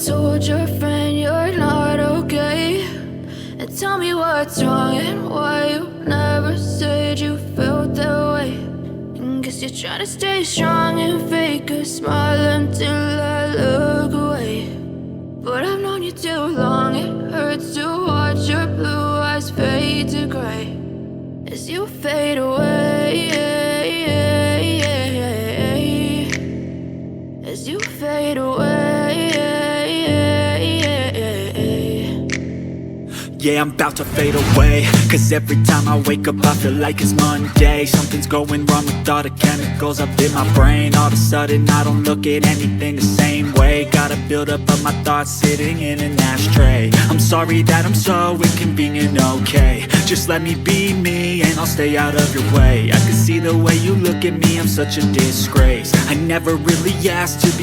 Told your friend you're not okay, and tell me what's wrong and why you never said you felt that way. And guess you're trying to stay strong and fake a smile until I look away. But I've known you too long, it hurts to watch your blue eyes fade to gray as you fade away, as you fade away. Yeah, I'm about to fade away, cause every time I wake up I feel like it's Monday. Something's going wrong with all the chemicals up in my brain. All of a sudden I don't look at anything the same way. Got a buildup of my thoughts sitting in an ashtray. I'm sorry that I'm so inconvenient, okay. Just let me be me and I'll stay out of your way. I can see the way you look at me, I'm such a disgrace. I never really asked to be